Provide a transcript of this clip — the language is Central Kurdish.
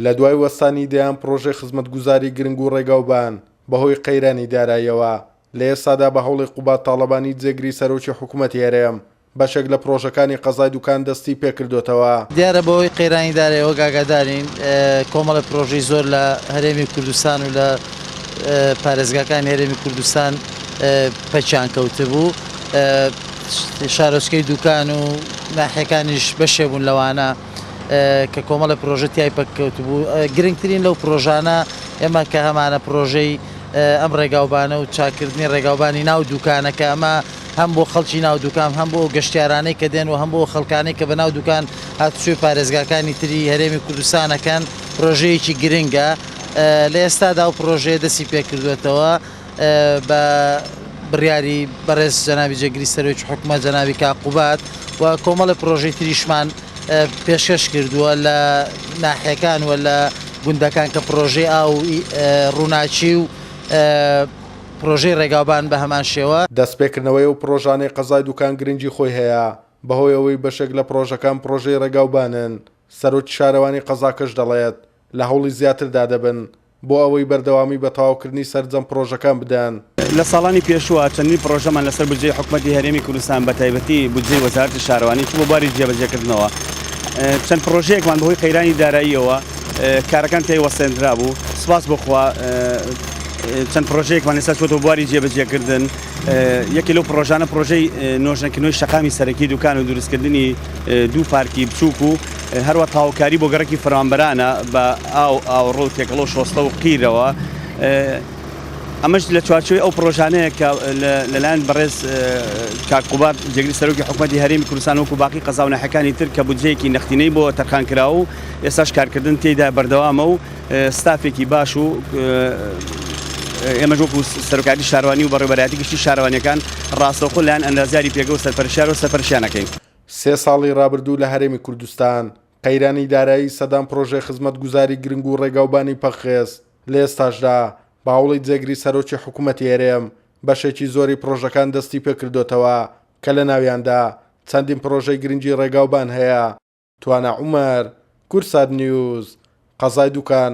لە دوای وەستانی دەیان پرۆژەی خزمەتگوزاری گرنگ و ڕێگاوبان بەهۆی قەیرانی داراییەوە لە ئێستادا بە هەوڵی قوبات تاڵەبانی جێگری سەرۆکی حکوومەتی هەرێم بەشێک لە پرۆژەکانی قەزای دوکان دەستی پێکردوتەوە. دیارە بەهۆی قەیرانی داراییەوە گاگادارین کۆمەڵە پرۆژەی زۆر لە هەرێمی کوردستان و لە پارێزگاکانی هەرێمی کوردستان پەچیان کەوتبوو. شارۆچکەی دوکان و ناحیەکانیش بەشێ بوون لەوانە کە کۆمەڵە پرۆژە تیای پەککەوتبوو. گرنگترین لەو پرۆژانە ئێمە کە هەمانە پرۆژەی ئەم ڕێگاوبانە و چاکردنی ڕێگاوبانی ناو دوکانەکە ئەمە هەم بۆ خەڵکی ناو دوکان هەم بۆ گەشتیارانەی کە دێن و هەم بۆ خەڵکانەی کە بە ناو دوکان هاتوچۆی پارێزگاکانی تری هەرێمی کوردستانەکەن پرۆژەیەکی گرنگە. لە ئێستادا و پرۆژەیە دەستی پێکردوێتەوە بە بڕیاری بەڕێز جەنابی جێگری سەرۆکی حکوومەت جەنابی کاقوبات و کۆمەڵە پرۆژەی تریشمان پێشکەش کردووە لە ناحیەکان و لە گوندەکان کە پرۆژەی ئاو ڕووناچی و پرۆژەی ڕێگاوبان بە هەمان شێوە. دەستپێکردنەوەی و پرۆژانەی قەزای دوکان گرنگی خۆی هەیە بەهۆی ئەوەی بەشێک لە پرۆژەکان پرۆژەی ڕێگاوبانن. سەرۆکی شارەوانی قەزاکەش دەڵێت لە هەوڵی زیاتردا دەبن بۆ ئەوەی بەردەوامی بە تەواوکردنی سەرجەم پرۆژەکان بدەن. لە ساڵانی پێشوە چەندین پرۆژەمان لەسەر بودجەی حکوومەتی هەرێمی کوردستان بە تایبەتی بودجەی وەزارەتی شارەوانی چوو بۆ باری جێبەجێکردنەوە. چەند پرۆژەیەکمان بەهۆی قەیرانی داراییەوە کارەکان پێی وەستێنرا بوو. سوپاس بخوا چەند پرۆژەیەکمان ئێستا چۆتە بواری جێبەجێکردن. یەکی لەو پرۆژانە پرۆژەی نۆژنەکردنەوەی شەقامی سەرەکی دوکان و دروستکردنی دوو پارکی بچووک و هەروە تاوکاری بۆ گەڕێکی فەرمانبەرانە بە ئاوڕۆ و تێکەڵە و شۆستە و قیرەوە. ئەمەش لە چوارچێوەی ئەو پرۆژانەیە کە لەلایەن بەڕێز کاقوبات جێگری سەرۆکی حکوومەتی هەرێمی کوردستان وەکو باقی قەزا و ناحیەکانی تر کە بودجەیەکی نەختینەی بۆ تەرخانکراوە و ئێستاش کارکردن تێیدا بەردەوامە و ستافێکی باش و ئێمە وەکو سەرۆکاتی شارەوانی و بەڕێوەبەرایەتی گشتی شارەوانیەکان ڕاستەوخۆ لایەن ئەندازیاری پێگە و سەرپەرشیار و سەرپەرشیانەکەین. 3 ساڵی ڕابردوو لە هەرێمی کوردستان قەیرانی دارایی سەدان پرۆژەی خزمەتگوزاری گرنگ و ڕێگاوبانی پەخێست. لە ئێستاشدا بە هەوڵی جێگری سەرۆکی حکوومەتی هەرێم بەشێکی زۆری پرۆژەکان دەستی پێکردوتەوە کە لە ناویاندا چەندین پرۆژەی گرنگی ڕێگاوبان هەیە. توانە عومەر، کورسات نیوز، قەزای دوکان.